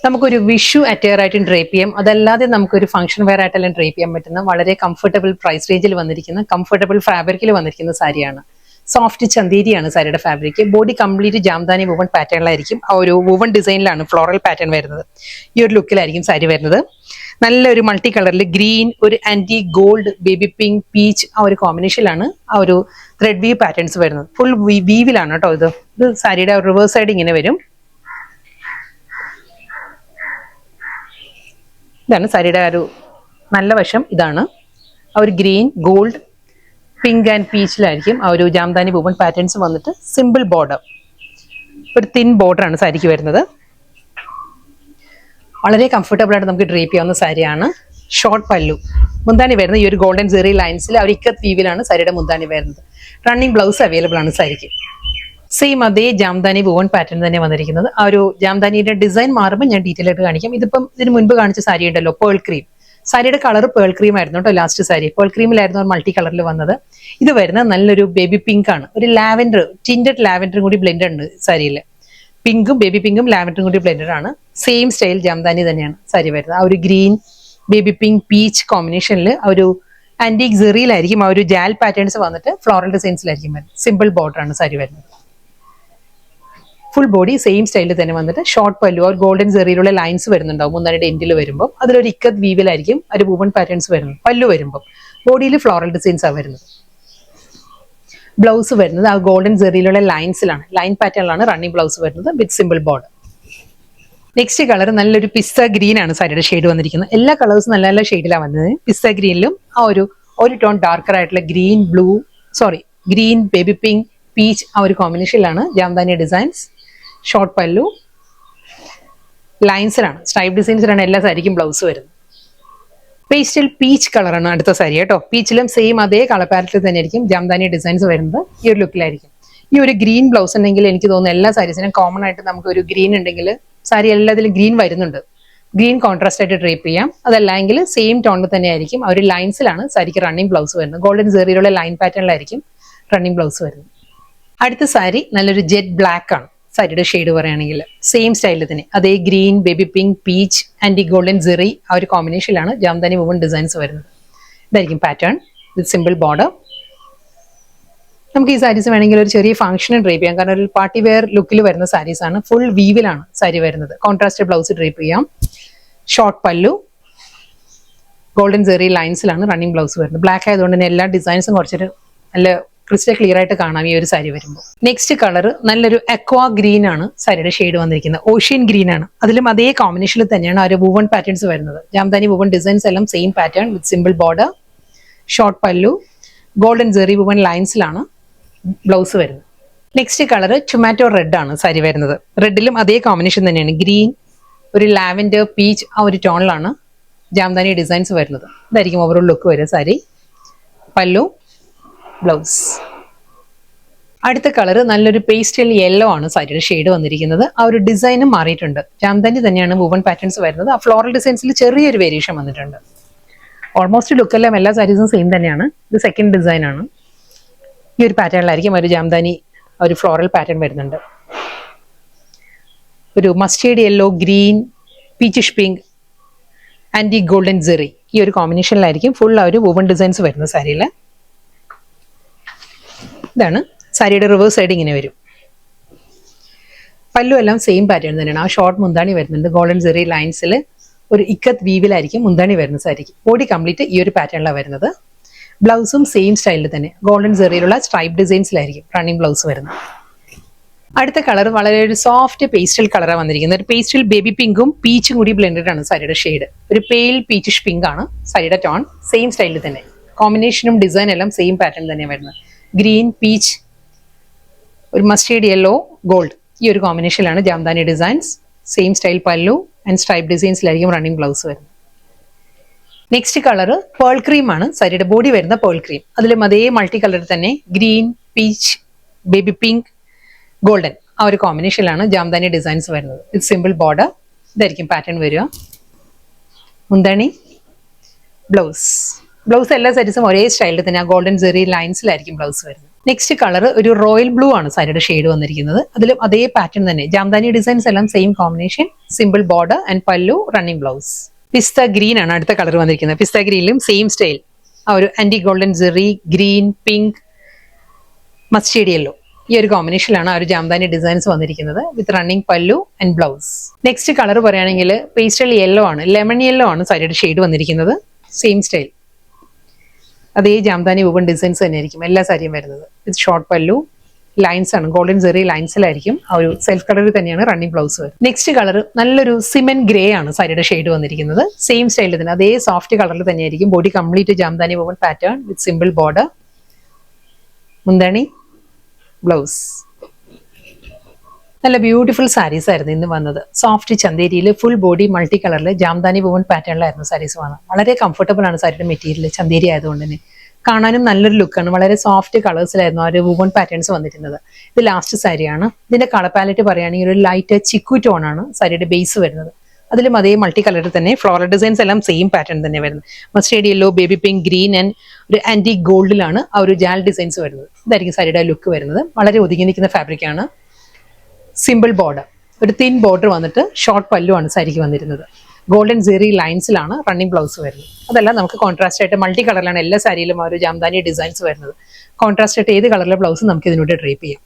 നമുക്കൊരു വിഷു അറ്റയർ ആയിട്ടും ഡ്രേപ്പ് ചെയ്യാം. അതല്ലാതെ നമുക്കൊരു ഫംഗ്ഷൻ വെയർ ആയിട്ടെല്ലാം ഡ്രേപ്പ് ചെയ്യാൻ പറ്റുന്ന വളരെ കംഫർട്ടബിൾ പ്രൈസ് റേഞ്ചിൽ വന്നിരിക്കുന്ന കംഫർട്ടബിൾ ഫാബ്രിക്കിൽ വന്നിരിക്കുന്ന സാരിയാണ്. സോഫ്റ്റ് ചന്തേരിയാണ് സാരിയുടെ fabric. Body complete Jamdani woven പാറ്റേണിലായിരിക്കും. ആ ഒരു വുവൺ ഡിസൈനിലാണ് ഫ്ലോറൽ പാറ്റേൺ വരുന്നത്. ഈ ഒരു ലുക്കിലായിരിക്കും സാരി വരുന്നത്. നല്ലൊരു മൾട്ടി കളറിൽ ഗ്രീൻ, ഒരു ആന്റി ഗോൾഡ്, ബേബി പിങ്ക്, പീച്ച് ആ ഒരു കോമ്പിനേഷനിലാണ് ആ ഒരു ത്രെഡ് വീവ് പാറ്റേൺസ് വരുന്നത്. ഫുൾ വീവിലാണ് കേട്ടോ. ഇത് സാരിയുടെ റിവേഴ്സ് സൈഡ് ഇങ്ങനെ വരും. ഇതാണ് സാരിയുടെ ഒരു നല്ല വശം. ഇതാണ് ആ ഒരു ഗ്രീൻ, ഗോൾഡ്, പിങ്ക് ആൻഡ് പീച്ചിലായിരിക്കും ആ ഒരു ജാംദാനി വുവൺ പാറ്റേൺസ് വന്നിട്ട് സിമ്പിൾ ബോർഡർ, ഒരു തിൻ ബോർഡർ ആണ് സാരിക്ക് വരുന്നത്. വളരെ കംഫർട്ടബിൾ ആയിട്ട് നമുക്ക് ഡ്രേപ്പ് ചെയ്യാവുന്ന സാരിയാണ്. ഷോർട്ട് പല്ലു, മുന്താണി വരുന്നത് ഈ ഒരു ഗോൾഡൻ സെറി ലൈൻസിൽ ആ ഒരു ഇക്കത്ത് വീവിലാണ് സാരിയുടെ മുന്താണി വരുന്നത്. റണ്ണിങ് ബ്ലൗസ് അവൈലബിൾ ആണ് സാരിക്ക്. സെയിം അതേ ജാംദാനി വുവൺ പാറ്റേൺ തന്നെ വന്നിരിക്കുന്നത്. ആ ഒരു ജാംദാനിയുടെ ഡിസൈൻ മാറുമ്പോൾ ഞാൻ ഡീറ്റെയിൽ ആയിട്ട് കാണിക്കാം. ഇതിപ്പം ഇതിന് മുൻപ് കാണിച്ച സാരി ഉണ്ടല്ലോ, പേൾ ക്രീം. സാരിയുടെ കളർ പേൾ ക്രീം ആയിരുന്നു കേട്ടോ. ലാസ്റ്റ് സാരി പേൾ ക്രീമിലായിരുന്നു മൾട്ടി കളറിൽ വന്നത്. ഇത് വരുന്നത് നല്ലൊരു ബേബി പിങ്ക് ആണ്. ഒരു ലാവൻഡർ, ടിൻഡഡ് ലാവൻഡറും കൂടി ബ്ലെൻഡ് ഉണ്ട് സാരിയിൽ. പിങ്കും ബേബി പിങ്കും ലാവൻഡറും കൂടി ബ്ലെൻഡഡ് ആണ്. സെയിം സ്റ്റൈൽ ജാംദാനി തന്നെയാണ് സാരി വരുന്നത്. ആ ഒരു ഗ്രീൻ, ബേബി പിങ്ക്, പീച്ച് കോമ്പിനേഷനിൽ ആ ഒരു ആന്റിക് സെറിയിലായിരിക്കും ആ ഒരു ജാൽ പാറ്റേൺസ് വന്നിട്ട് ഫ്ലോറൽ ഡിസൈൻസിലായിരിക്കും വരുന്നത്. സിമ്പിൾ ബോർഡർ ആണ് സാരി വരുന്നത്. ഫുൾ ബോഡി സെയിം സ്റ്റൈലിൽ തന്നെ വന്നിട്ട് ഷോർട്ട് പല്ലു, ഒരു ഗോൾഡൻ സെറിയിലുള്ള ലൈൻസ് വരുന്നുണ്ടാവും മുന്നാടിയുടെ എൻഡിൽ വരുമ്പോൾ. അതിലൊരു ഇക്കത്ത് വീവിലായിരിക്കും ഒരു വുവൺ പാറ്റേൺസ് വരുന്നത്. പല്ലു വരുമ്പോൾ ബോഡിയിൽ ഫ്ലോറൽ ഡിസൈൻസ് ആണ് വരുന്നത്. ബ്ലൗസ് വരുന്നത് ആ ഗോൾഡൻ സെറിയിലുള്ള ലൈൻസിലാണ്, ലൈൻ പാറ്റേണിലാണ് റണ്ണിങ് ബ്ലൗസ് വരുന്നത് വിത്ത് സിമ്പിൾ ബോർഡർ. നെക്സ്റ്റ് കളർ നല്ലൊരു പിസ്ത ഗ്രീൻ ആണ് സാരിയുടെ ഷെയ്ഡ് വന്നിരിക്കുന്നത്. എല്ലാ കളേഴ്സും നല്ല നല്ല ഷെയ്ഡിലാണ് വന്നത്. പിസ്ത ഗ്രീനിലും ആ ഒരു ടോൺ ഡാർക്കർ ആയിട്ടുള്ള green, green, baby pink, peach ആ ഒരു കോമ്പിനേഷനിലാണ് ജാംദാനി ഡിസൈൻസ്. ഷോർട്ട് പല്ലു, ലൈൻസിലാണ്, സ്ട്രൈപ്പ് ഡിസൈൻസിലാണ് എല്ലാ സാരിക്കും ബ്ലൗസ് വരുന്നത്. പേസ്റ്റൽ പീച്ച് കളറാണ് അടുത്ത സാരി കേട്ടോ. പീച്ചിലും സെയിം അതേ കളർ പാലറ്റിൽ തന്നെ ആയിരിക്കും ജാംദാനി ഡിസൈൻസ് വരുന്നത്. ഈ ഒരു ലുക്കിലായിരിക്കും. ഈ ഒരു ഗ്രീൻ ബ്ലൗസ് ഉണ്ടെങ്കിൽ എനിക്ക് തോന്നുന്നു എല്ലാ സാരീസിനും കോമൺ ആയിട്ട് നമുക്ക് ഒരു ഗ്രീൻ ഉണ്ടെങ്കിൽ സാരി എല്ലാത്തിലും ഗ്രീൻ വരുന്നുണ്ട്. ഗ്രീൻ കോൺട്രാസ്റ്റ് ആയിട്ട് ഡ്രേപ്പ് ചെയ്യാം. അതല്ലെങ്കിൽ സെയിം ടോണിൽ തന്നെ ആയിരിക്കും ആ ഒരു ലൈൻസിലാണ് സാരിക്ക് റണ്ണിങ് ബ്ലൗസ് വരുന്നത്. ഗോൾഡൻ സെറിയിലുള്ള ലൈൻ പാറ്റേണിലായിരിക്കും റണ്ണിങ് ബ്ലൗസ് വരുന്നത്. അടുത്ത സാരി നല്ലൊരു ജെറ്റ് ബ്ലാക്ക് ആണ് സാരിയുടെ ഷെയ്ഡ് പറയുകയാണെങ്കിൽ. സെയിം സ്റ്റൈലിൽ തന്നെ അതേ green, baby pink, peach, anti golden zari ആ ഒരു കോമ്പിനേഷനിലാണ് ജാംദാനി വുവൺ ഡിസൈൻസ് വരുന്നത്. ഇതായിരിക്കും പാറ്റേൺ വിത്ത് സിമ്പിൾ ബോർഡർ. നമുക്ക് ഈ സാരീസ് വേണമെങ്കിൽ ഒരു ചെറിയ ഫംഗ്ഷന് ഡ്രേപ്പ് ചെയ്യാം. കാരണം ഒരു പാർട്ടി വെയർ ലുക്കിൽ വരുന്ന സാരീസ് ആണ്. ഫുൾ വീവിലാണ് സാരി വരുന്നത്. കോൺട്രാസ്റ്റ് ബ്ലൗസ് ഡ്രേപ്പ് ചെയ്യാം. ഷോർട്ട് പല്ലു, ഗോൾഡൻ സെറി ലൈൻസിലാണ് റണ്ണിങ് ബ്ലൗസ് വരുന്നത്. ബ്ലാക്ക് ആയതുകൊണ്ട് തന്നെ എല്ലാ ഡിസൈൻസും കുറച്ചൊരു നല്ല ക്രിസ്റ്റൽ ക്ലിയർ ആയിട്ട് കാണാം ഈ ഒരു സാരി വരുമ്പോൾ. നെക്സ്റ്റ് കളർ നല്ലൊരു അക്വാ ഗ്രീൻ ആണ് സാരിയുടെ ഷെയ്ഡ് വന്നിരിക്കുന്നത്. ഓഷ്യൻ ഗ്രീൻ ആണ്. അതിലും അതേ കോമ്പിനേഷനിൽ തന്നെയാണ് ആ ഒരു വുവൺ പാറ്റേൺസ് വരുന്നത്. ജാംദാനി വുവൺ ഡിസൈൻസ് എല്ലാം സെയിം പാറ്റേൺ വിത്ത് സിമ്പിൾ ബോർഡർ. ഷോർട്ട് പല്ലു, ഗോൾഡൻ സെറി വുവൺ ലൈൻസിലാണ് ബ്ലൗസ് വരുന്നത്. നെക്സ്റ്റ് കളർ ടൊമാറ്റോ റെഡ് ആണ് സാരി വരുന്നത്. റെഡിലും അതേ കോമ്പിനേഷൻ തന്നെയാണ്. ഗ്രീൻ, ഒരു ലാവൻഡർ, പീച്ച് ആ ഒരു ടോണിലാണ് ജാംദാനി ഡിസൈൻസ് വരുന്നത്. ഇതായിരിക്കും ഓവറോൾ ലുക്ക് വരിക സാരി. പല്ലു, ബ്ലൗസ്. അടുത്ത കളർ നല്ലൊരു പേസ്റ്റൽ യെല്ലോ ആണ് സാരിയുടെ ഷെയ്ഡ് വന്നിരിക്കുന്നത്. ആ ഒരു ഡിസൈനും മാറിയിട്ടുണ്ട്. ജാംദാനി തന്നെയാണ് വുവൺ പാറ്റേൺസ് വരുന്നത്. ആ ഫ്ലോറൽ ഡിസൈൻസിൽ ചെറിയൊരു വേരിയേഷൻ വന്നിട്ടുണ്ട്. ഓൾമോസ്റ്റ് ലുക്കെല്ലാം എല്ലാ സാരീസും സെയിം തന്നെയാണ്. ഇത് സെക്കൻഡ് ഡിസൈൻ ആണ്. ഈ ഒരു പാറ്റേണിലായിരിക്കും ഒരു ജാംദാനി ഒരു ഫ്ലോറൽ പാറ്റേൺ വരുന്നുണ്ട്. ഒരു mustard yellow, green, peachish pink, anti golden zari ഈ ഒരു കോമ്പിനേഷനിലായിരിക്കും ഫുൾ ആ ഒരു വുവൺ ഡിസൈൻസ് വരുന്ന സാരിയിൽ. ഇതാണ് സാരിയുടെ റിവേഴ്സ് സൈഡ് ഇങ്ങനെ വരും. പല്ലു എല്ലാം സെയിം പാറ്റേൺ തന്നെയാണ്. ആ ഷോർട്ട് മുന്താണി വരുന്നുണ്ട്. ഗോൾഡൻ സെറി ലൈൻസിൽ ഒരു ഇക്കത്ത് വീവിലായിരിക്കും മുന്താണി വരുന്ന സാരിക്ക്. ബോഡി കംപ്ലീറ്റ് ഈ ഒരു പാറ്റേണിലാണ് വരുന്നത്. ബ്ലൗസും സെയിം സ്റ്റൈലിൽ തന്നെ ഗോൾഡൻ സെറിയിലുള്ള സ്ട്രൈപ്പ് ഡിസൈൻസിലായിരിക്കും റണ്ണിങ് ബ്ലൗസ് വരുന്നത്. അടുത്ത കളർ വളരെ ഒരു സോഫ്റ്റ് പേസ്റ്റൽ കളറാണ് വന്നിരിക്കുന്നത്. ഒരു പേസ്റ്റൽ ബേബി പിങ്കും പീച്ചും കൂടി ബ്ലെൻഡഡ് ആണ് സാരിയുടെ ഷെയ്ഡ്. ഒരു പെയിൽ പീച്ചിഷ് പിങ്ക് ആണ് സാരിയുടെ ടോൺ. സെയിം സ്റ്റൈലിൽ തന്നെ കോമ്പിനേഷനും ഡിസൈൻ എല്ലാം സെയിം പാറ്റേൺ തന്നെയാണ് വരുന്നത്. ഗ്രീൻ, പീച്ച്, ഒരു മസ്റ്റേർഡ് യെല്ലോ, ഗോൾഡ് ഈ ഒരു കോമ്പിനേഷനിലാണ് ജാംദാനി ഡിസൈൻസ്. സെയിം സ്റ്റൈൽ പല്ലു ആൻഡ് സ്ട്രൈപ്പ് ഡിസൈൻസിലായിരിക്കും റണ്ണിങ് ബ്ലൗസ് വരുന്നത്. നെക്സ്റ്റ് കളർ പേൾ ക്രീം ആണ് സാരിയുടെ ബോഡി വരുന്ന പേൾ ക്രീം. അതിലും അതേ മൾട്ടി കളറിൽ തന്നെ green, peach, baby pink, golden ആ ഒരു കോമ്പിനേഷനിലാണ് ജാംദാനി ഡിസൈൻസ് വരുന്നത്. ഇത് സിമ്പിൾ ബോർഡർ. ഇതായിരിക്കും പാറ്റേൺ വരിക. മുന്താണി, ബ്ലൗസ്. ബ്ലൗസ് എല്ലാ സാരീസും ഒരേ സ്റ്റൈലിൽ തന്നെ ആ ഗോൾഡൻ സെറി ലൈൻസിലായിരിക്കും ബ്ലൗസ് വരുന്നത്. നെക്സ്റ്റ് കളർ ഒരു റോയൽ ബ്ലൂ ആണ് സാരിയുടെ ഷെയ്ഡ് വന്നിരിക്കുന്നത്. അതിലും അതേ പാറ്റേൺ തന്നെ, ജാംദാനി ഡിസൈൻസ് എല്ലാം same combination, simple border and പല്ലു, റണ്ണിംഗ് ബ്ലൗസ്. പിസ്ത ഗ്രീൻ ആണ് അടുത്ത കളർ വന്നിരിക്കുന്നത്. പിസ്ത ഗ്രീനിലും സെയിം സ്റ്റൈൽ, ആ ഒരു ആന്റി golden zari, green, pink, mustard yellow, ഈ ഒരു കോമ്പിനേഷനിലാണ് ആ ഒരു ജാംദാനി ഡിസൈൻസ് വന്നിരിക്കുന്നത് with running pallu and blouse. Next colour പറയുകയാണെങ്കിൽ പേസ്റ്റൽ യെല്ലോ ആണ്, ലെമൺ യെല്ലോ ആണ് സാരിയുടെ ഷെയ്ഡ് വന്നിരിക്കുന്നത്. സെയിം സ്റ്റൈൽ, അതേ ജാംദാനി വുവൺ ഡിസൈൻസ് തന്നെ ആയിരിക്കും എല്ലാ സാരിയും വരുന്നത്. വിത്ത് ഷോർട്ട് പല്ലു, ലൈൻസ് ആണ്, ഗോൾഡൻ ജെറി ലൈൻസിലായിരിക്കും. ആ ഒരു സെൽഫ് കളറിൽ തന്നെയാണ് റണ്ണിംഗ് ബ്ലൗസ് വരുന്നത്. നെക്സ്റ്റ് കളർ നല്ലൊരു സിമെന്റ് ഗ്രേ ആണ് സാരിയുടെ ഷെയ്ഡ് വന്നിരിക്കുന്നത്. സെയിം സ്റ്റൈലിൽ തന്നെ അതേ സോഫ്റ്റ് കളറിൽ തന്നെയായിരിക്കും. Body complete Jamdani woven pattern വിത്ത് സിമ്പിൾ ബോർഡർ, മുന്താണി, ബ്ലൗസ്. നല്ല ബ്യൂട്ടിഫുൾ സാരീസ് ആയിരുന്നു ഇന്ന് വന്നത്. സോഫ്റ്റ് ചന്തേരിയിൽ ഫുൾ ബോഡി മൾട്ടി കളറിൽ ജാംദാനി വുവൺ പാറ്റേണിലായിരുന്നു സാരീസ് വന്നത്. വളരെ കംഫർട്ടബിൾ ആണ് സാരിയുടെ മെറ്റീരിയൽ, ചന്തേരി ആയതുകൊണ്ട് തന്നെ കാണാനും നല്ലൊരു ലുക്കാണ്. വളരെ സോഫ്റ്റ് കളേഴ്സിലായിരുന്നു ആ ഒരു വുവൺ പാറ്റേൺസ് വന്നിരുന്നത്. ഇത് ലാസ്റ്റ് സാരിയാണ്. ഇതിന്റെ കളർ പാലറ്റ് പറയുകയാണെങ്കിൽ ഒരു ലൈറ്റ് ചിക്കു ടോൺ ആണ് സാരിയുടെ ബേസ് വരുന്നത്. അതിലും അതേ മൾട്ടി കളറിൽ തന്നെ ഫ്ലോറൽ ഡിസൈൻസ് എല്ലാം സെയിം പാറ്റേൺ തന്നെ വരുന്നത്. Mustard yellow, baby pink, green and ഒരു ആന്റി ഗോൾഡിലാണ് ആ ഒരു ജാൽ ഡിസൈൻസ് വരുന്നത്. ഇതായിരിക്കും സാരിയുടെ ലുക്ക് വരുന്നത്. വളരെ ഒതുങ്ങി നിൽക്കുന്ന ഫാബ്രിക് ആണ്. സിമ്പിൾ ബോർഡർ, ഒരു തിൻ ബോർഡർ വന്നിട്ട് ഷോർട്ട് പല്ലു ആണ് സാരിക്ക് വന്നിരുന്നത്. ഗോൾഡൻ ജെറി ലൈൻസിലാണ് റണ്ണിംഗ് ബ്ലൗസ് വരുന്നത്. അതെല്ലാം നമുക്ക് കോൺട്രാസ്റ്റ് ആയിട്ട് മൾട്ടി കളറിലാണ് എല്ലാ സാരിയിലും ആ ഒരു ജാംദാനി ഡിസൈൻസ് വരുന്നത്. കോൺട്രാസ്റ്റ് ആയിട്ട് ഏത് കളറിലെ ബ്ലൗസ് നമുക്ക് ഇതിനോട് ഡ്രേപ്പ് ചെയ്യാം.